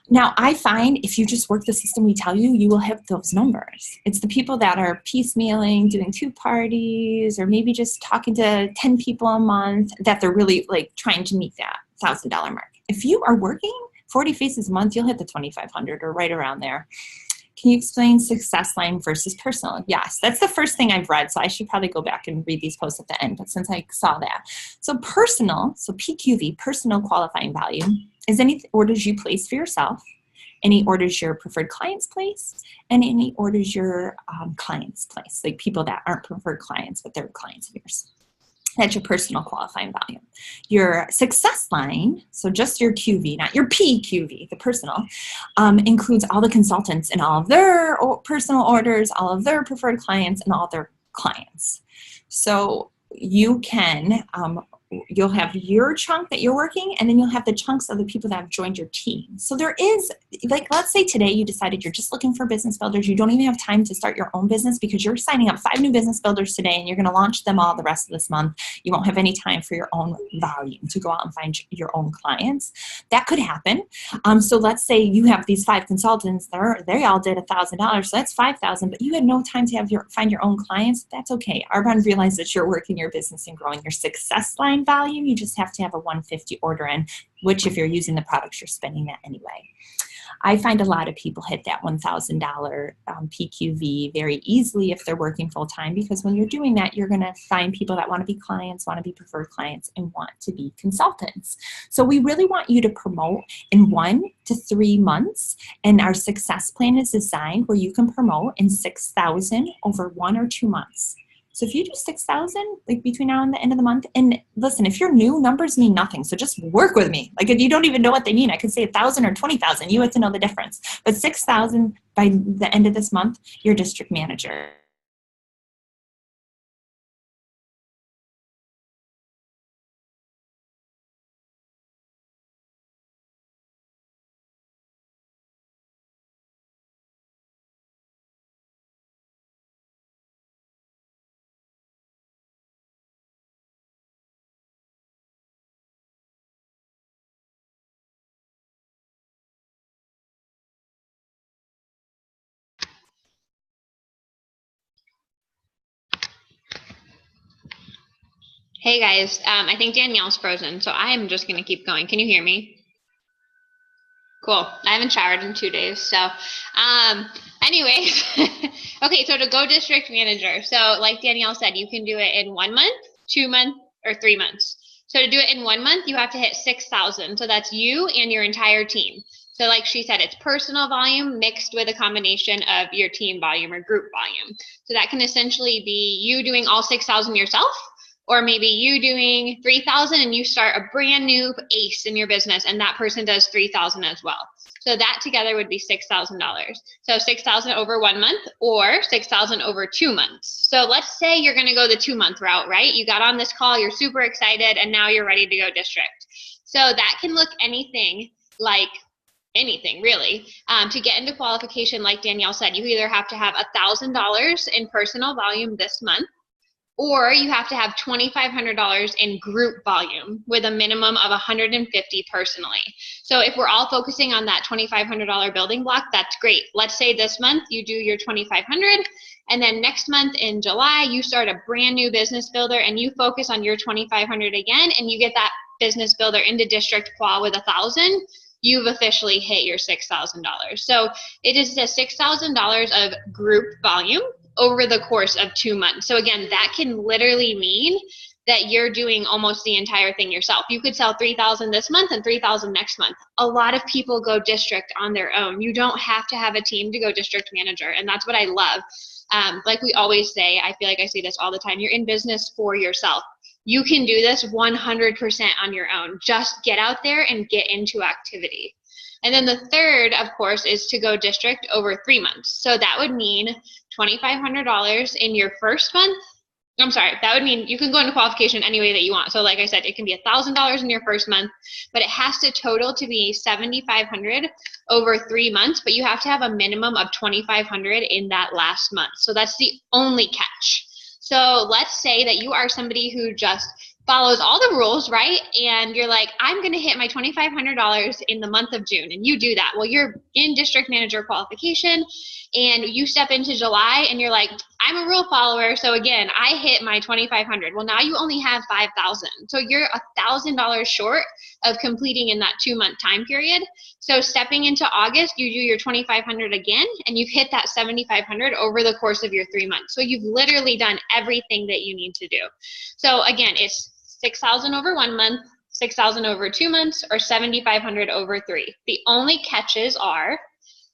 Now, I find if you just work the system we tell you, you will hit those numbers. It's the people that are piecemealing, doing 2 parties, or maybe just talking to 10 people a month that they're really like trying to meet that $1,000 mark. If you are working 40 faces a month, you'll hit the 2,500 or right around there. Can you explain success line versus personal? Yes, that's the first thing I've read, so I should probably go back and read these posts at the end, but since I saw that. So personal, so PQV, personal qualifying value, is any orders you place for yourself, any orders your preferred clients place, and any orders your clients place, like people that aren't preferred clients, but they're clients of yours. That's your personal qualifying value. Your success line, so just your QV, not your PQV, the personal, includes all the consultants and all of their personal orders, all of their preferred clients, and all their clients. So you can, you'll have your chunk that you're working, and then you'll have the chunks of the people that have joined your team. So there is, like, let's say today you decided you're just looking for business builders. You don't even have time to start your own business because you're signing up 5 new business builders today and you're going to launch them all the rest of this month. You won't have any time for your own volume to go out and find your own clients. That could happen. So let's say you have these 5 consultants. They all did $1,000. So that's 5,000, but you had no time to find your own clients. That's okay. Arbonne realized that you're working your business and growing your success line volume. You just have to have a 150 order in, which if you're using the products, you're spending that anyway. I find a lot of people hit that $1,000 PQV very easily if they're working full-time, because when you're doing that, you're going to find people that want to be clients, want to be preferred clients, and want to be consultants. So we really want you to promote in 1 to 3 months, and our success plan is designed where you can promote in 6,000 over 1 or 2 months. So if you do 6,000, like between now and the end of the month, and listen, if you're new, numbers mean nothing. So just work with me. Like if you don't even know what they mean, I could say 1,000 or 20,000. You have to know the difference. But 6,000 by the end of this month, you're district manager. Hey guys, I think Danielle's frozen, so I'm just gonna keep going. Can you hear me? Cool. I haven't showered in 2 days, so anyways, okay, so to go district manager, so like Danielle said, you can do it in 1 month, 2 months, or 3 months. So to do it in 1 month, you have to hit 6,000. So that's you and your entire team. So like she said, it's personal volume mixed with a combination of your team volume or group volume. So that can essentially be you doing all 6,000 yourself, or maybe you doing 3,000 and you start a brand new ace in your business and that person does 3,000 as well. So that together would be $6,000. So 6,000 over 1 month or 6,000 over 2 months. So let's say you're going to go the 2-month route, right? You got on this call, you're super excited, and now you're ready to go district. So that can look anything like anything really. To get into qualification, like Danielle said, you either have to have $1,000 in personal volume this month, or you have to have $2,500 in group volume with a minimum of 150 personally. So if we're all focusing on that $2,500 building block, that's great. Let's say this month you do your 2,500, and then next month in July you start a brand new business builder and you focus on your 2,500 again, and you get that business builder into district qual with 1,000. You've officially hit your $6,000. So it is the $6,000 of group volume over the course of 2 months. So again, that can literally mean that you're doing almost the entire thing yourself. You could sell 3,000 this month and 3,000 next month. A lot of people go district on their own. You don't have to have a team to go district manager, and that's what I love. Like we always say, I feel like I say this all the time, you're in business for yourself. You can do this 100% on your own. Just get out there and get into activity. And then the third, of course, is to go district over 3 months. So that would mean $2,500 in your first month. I'm sorry, that would mean you can go into qualification any way that you want. So like I said, it can be $1,000 in your first month, but it has to total to be $7,500 over 3 months, but you have to have a minimum of $2,500 in that last month. So that's the only catch. So let's say that you are somebody who just follows all the rules, right? And you're like, I'm going to hit my $2,500 in the month of June. And you do that. Well, you're in district manager qualification and you step into July and you're like, I'm a rule follower. So again, I hit my 2,500. Well, now you only have 5,000. So you're $1,000 short of completing in that 2-month time period. So stepping into August, you do your 2,500 again, and you've hit that 7,500 over the course of your 3 months. So you've literally done everything that you need to do. So again, it's 6,000 over 1 month, 6,000 over 2 months, or 7,500 over 3. The only catches are,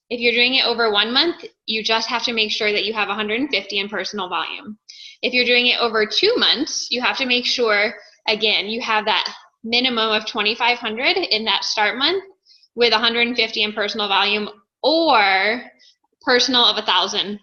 if you're doing it over 1 month, you just have to make sure that you have 150 in personal volume. If you're doing it over 2 months, you have to make sure, again, you have that minimum of 2,500 in that start month with 150 in personal volume, or personal of 1,000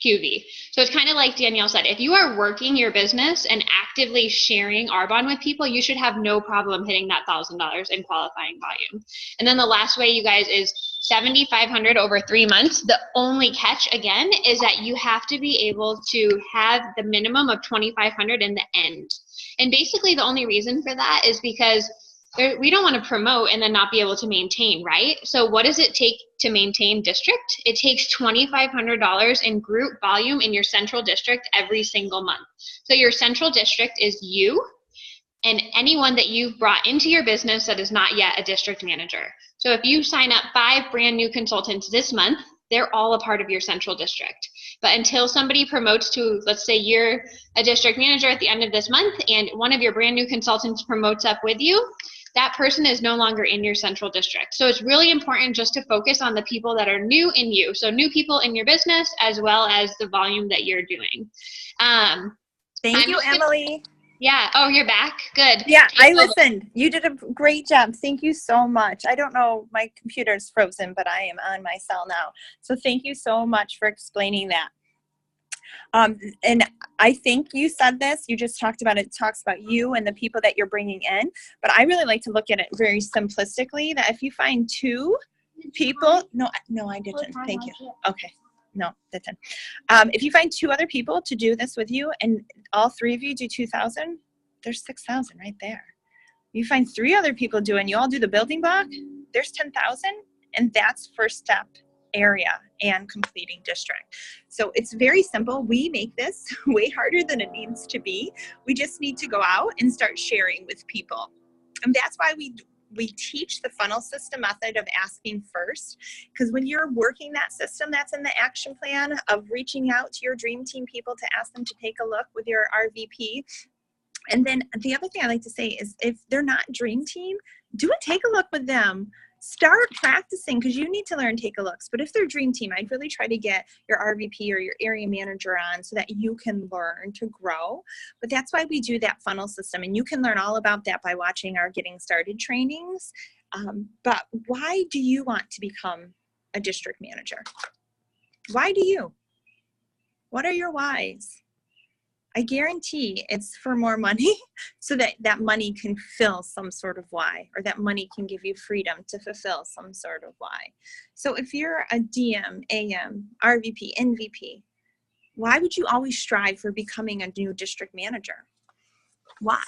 QV. So it's kind of like Danielle said, if you are working your business and actively sharing Arbonne with people, you should have no problem hitting that $1,000 in qualifying volume. And then the last way, you guys, is 7,500 over 3 months. The only catch, again, is that you have to be able to have the minimum of 2,500 in the end. And basically the only reason for that is because we don't want to promote and then not be able to maintain, right? So what does it take to maintain district? It takes $2,500 in group volume in your central district every single month. So your central district is you and anyone that you've brought into your business that is not yet a district manager. So if you sign up 5 brand new consultants this month, they're all a part of your central district. But until somebody promotes to, let's say you're a district manager at the end of this month and one of your brand new consultants promotes up with you, that person is no longer in your central district. So it's really important just to focus on the people that are new in you. So new people in your business as well as the volume that you're doing. Thank you, Emily. Yeah. Oh, you're back. Good. Yeah, I listened. You did a great job. Thank you so much. I don't know, my computer's frozen, but I am on my cell now. So thank you so much for explaining that. And I think you said this, you just talked about it, talks about you and the people that you're bringing in. But I really like to look at it very simplistically, that if you find 2 people, no, I didn't. Thank you. Okay. No, that's it. If you find 2 other people to do this with you and all 3 of you do 2,000, there's 6,000 right there. You find 3 other people doing, you all do the building block, there's 10,000, and that's first step area and completing district. So it's very simple. We make this way harder than it needs to be. We just need to go out and start sharing with people. And that's why we teach the funnel system method of asking first, because when you're working that system that's in the action plan of reaching out to your dream team people to ask them to take a look with your RVP. And then the other thing I like to say is if they're not dream team, do a take a look with them. Start practicing, because you need to learn take a looks. But if they're dream team, I'd really try to get your RVP or your area manager on so that you can learn to grow. But that's why we do that funnel system. And you can learn all about that by watching our Getting Started trainings. But why do you want to become a district manager? Why do you? What are your whys? I guarantee it's for more money so that that money can fill some sort of why, or that money can give you freedom to fulfill some sort of why. So if you're a DM, AM, RVP, NVP, why would you always strive for becoming a new district manager? Why?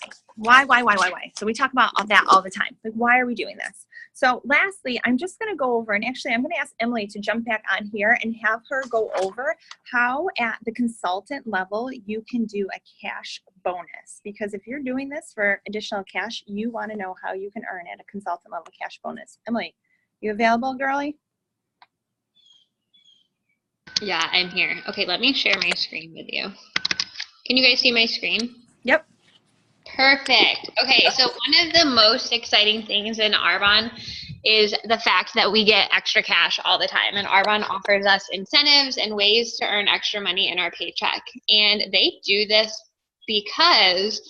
So we talk about all that all the time. Like, why are we doing this? So lastly, I'm just going to go over, and actually I'm going to ask Emily to jump back on here and have her go over how at the consultant level you can do a cash bonus. Because if you're doing this for additional cash, you want to know how you can earn at a consultant level cash bonus. Emily, you available, girlie? Yeah, I'm here. Okay, let me share my screen with you. Can you guys see my screen? Yep. Perfect. Okay, so one of the most exciting things in Arbonne is the fact that we get extra cash all the time. And Arbonne offers us incentives and ways to earn extra money in our paycheck. And they do this because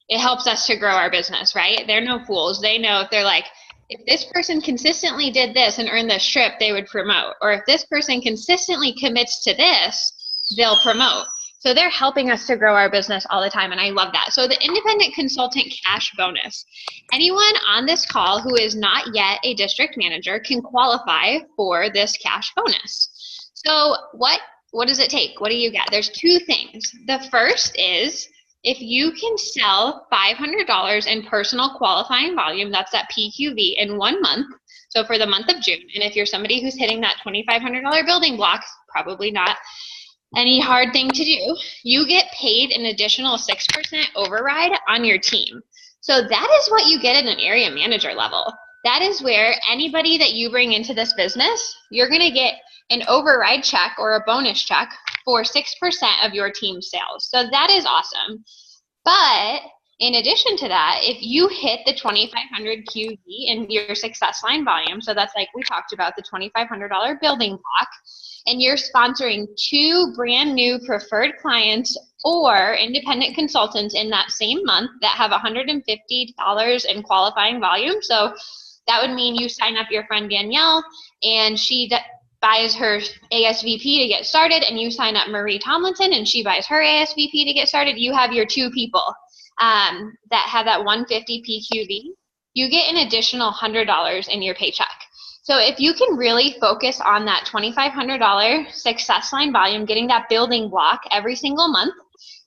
it helps us to grow our business, right? They're no fools. They know if they're like, if this person consistently did this and earned this trip, they would promote. Or if this person consistently commits to this, they'll promote. So they're helping us to grow our business all the time, and I love that. So the independent consultant cash bonus. Anyone on this call who is not yet a district manager can qualify for this cash bonus. So what does it take? What do you get? There's 2 things. The first is if you can sell $500 in personal qualifying volume, that's that PQV, in 1 month. So for the month of June, and if you're somebody who's hitting that $2,500 building block, probably not any hard thing to do, you get paid an additional 6% override on your team. So that is what you get at an area manager level. That is where anybody that you bring into this business, you're going to get an override check or a bonus check for 6% of your team sales. So that is awesome. But in addition to that, if you hit the 2,500 QV in your success line volume, so that's like we talked about the $2,500 building block, and you're sponsoring 2 brand new preferred clients or independent consultants in that same month that have $150 in qualifying volume. So that would mean you sign up your friend Danyelle and she buys her ASVP to get started, and you sign up Marie Tomlinson and she buys her ASVP to get started. You have your 2 people that have that 150 PQV. You get an additional $100 in your paycheck. So if you can really focus on that $2,500 success line volume, getting that building block every single month,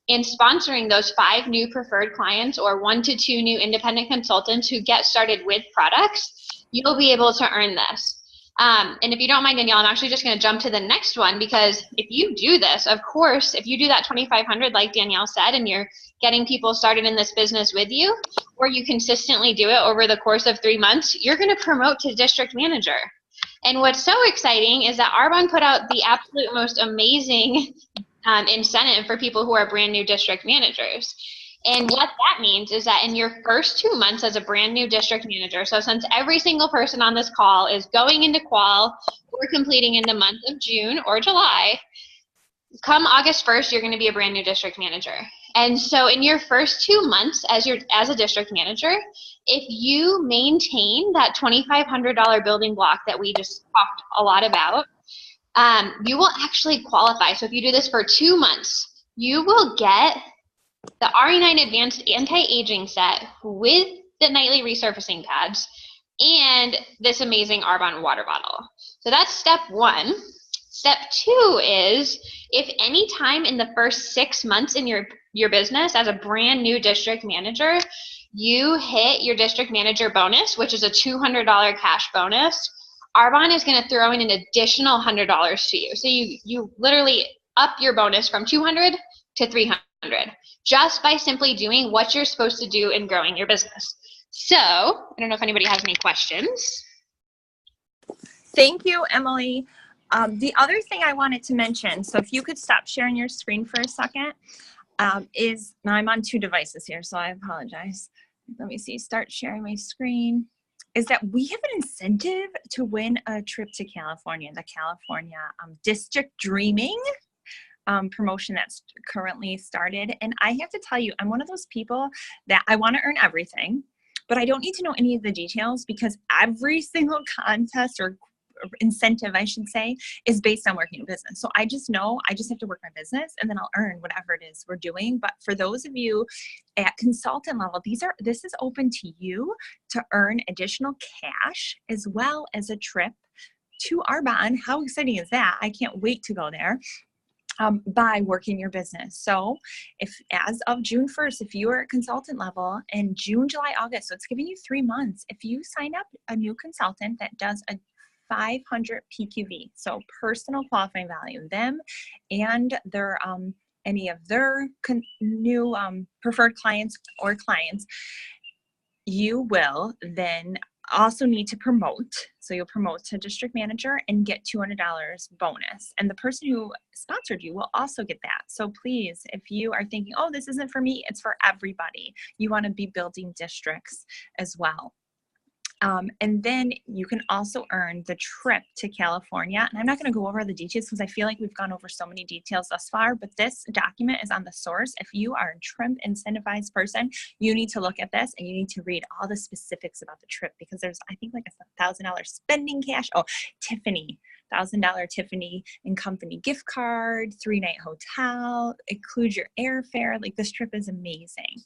and sponsoring those 5 new preferred clients or 1 to 2 new independent consultants who get started with products, you'll be able to earn this. And if you don't mind, Danyelle, I'm actually just going to jump to the next one, because if you do this, of course, if you do that 2,500, like Danyelle said, and you're getting people started in this business with you, or you consistently do it over the course of 3 months, you're going to promote to district manager. And what's so exciting is that Arbonne put out the absolute most amazing incentive for people who are brand new district managers. And what that means is that in your first 2 months as a brand new district manager, so since every single person on this call is going into qual or completing in the month of June or July, come August 1st, you're going to be a brand new district manager. And so in your first 2 months as a district manager, if you maintain that $2,500 building block that we just talked a lot about, you will actually qualify. So if you do this for 2 months, you will get the RE9 Advanced Anti-Aging Set with the nightly resurfacing pads and this amazing Arbonne water bottle. So that's step 1. Step 2 is, if any time in the first 6 months in your business as a brand new district manager, you hit your district manager bonus, which is a $200 cash bonus, Arbonne is going to throw in an additional $100 to you. So you literally up your bonus from $200 to $300 just by simply doing what you're supposed to do in growing your business. So I don't know if anybody has any questions. Thank you, Emily. The other thing I wanted to mention, so if you could stop sharing your screen for a second, is, now I'm on 2 devices here, so I apologize. Let me see, start sharing my screen. Is that we have an incentive to win a trip to California, the California District Dreaming promotion that's currently started. And I have to tell you, I'm one of those people that I want to earn everything, but I don't need to know any of the details, because every single contest or incentive, I should say, is based on working in business. So I just know I just have to work my business, and then I'll earn whatever it is we're doing. But for those of you at consultant level, this is open to you to earn additional cash as well as a trip to Arbonne. How exciting is that? I can't wait to go there. By working your business. So if as of June 1st, if you are at consultant level, in June, July, August, so it's giving you 3 months, if you sign up a new consultant that does a 500 PQV, so personal qualifying value, them and their any of their new preferred clients or clients, you will then also need to promote. So you'll promote to district manager and get $200 bonus. And the person who sponsored you will also get that. So please, if you are thinking, oh, this isn't for me, it's for everybody. You want to be building districts as well. And then you can also earn the trip to California. And I'm not going to go over the details because I feel like we've gone over so many details thus far, but this document is on the source. If you are a trip incentivized person, you need to look at this and you need to read all the specifics about the trip, because there's, I think, like $1,000 spending cash. Oh, Tiffany. $1,000 Tiffany and Company gift card, 3-night hotel, includes your airfare. Like, this trip is amazing.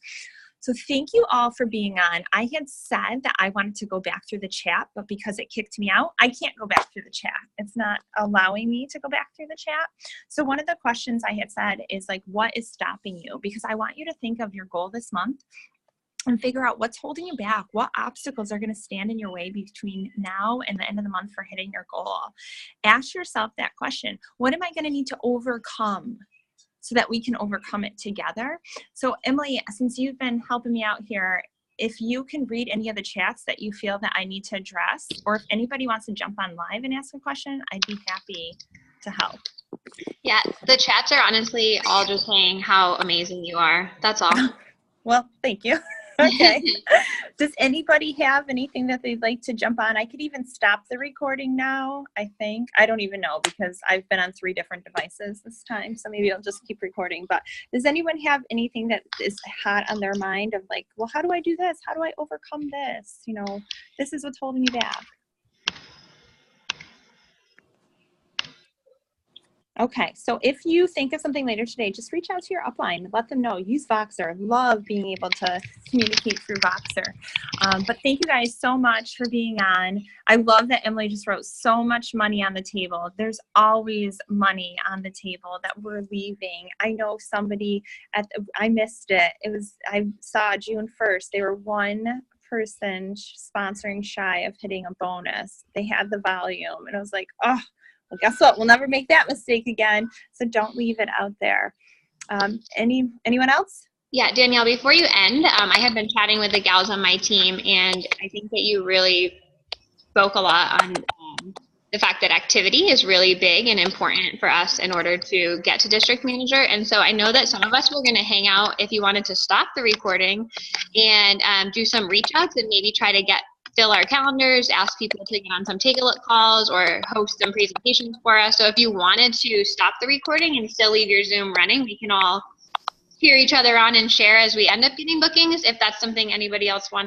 So thank you all for being on. I had said that I wanted to go back through the chat, but because it kicked me out, I can't go back through the chat. It's not allowing me to go back through the chat. So one of the questions I had said is like, what is stopping you? Because I want you to think of your goal this month and figure out what's holding you back. What obstacles are going to stand in your way between now and the end of the month for hitting your goal? Ask yourself that question. What am I going to need to overcome so that we can overcome it together? So Emily, since you've been helping me out here, if you can read any of the chats that you feel that I need to address, or if anybody wants to jump on live and ask a question, I'd be happy to help. Yeah, the chats are honestly all just saying how amazing you are. That's all. Well, thank you. Okay. Does anybody have anything that they'd like to jump on? I could even stop the recording now, I think. I don't even know, because I've been on 3 different devices this time, so maybe I'll just keep recording. But does anyone have anything that is hot on their mind of like, well, how do I do this? How do I overcome this? You know, this is what's holding me back. Okay, so if you think of something later today, just reach out to your upline. Let them know. Use Voxer. Love being able to communicate through Voxer. But thank you guys so much for being on. I love that Emily just wrote so much money on the table. There's always money on the table that we're leaving. I know somebody I missed it. I saw June 1st. They were one person sponsoring shy of hitting a bonus. They had the volume, and I was like, oh, well, guess what? We'll never make that mistake again. So don't leave it out there. Anyone else? Yeah, Danyelle, before you end, I have been chatting with the gals on my team, and I think that you really spoke a lot on the fact that activity is really big and important for us in order to get to district manager. And so I know that some of us were going to hang out if you wanted to stop the recording and do some reach outs and maybe try to fill our calendars, ask people to get on some take-a-look calls or host some presentations for us. So if you wanted to stop the recording and still leave your Zoom running, we can all cheer each other on and share as we end up getting bookings, if that's something anybody else wants.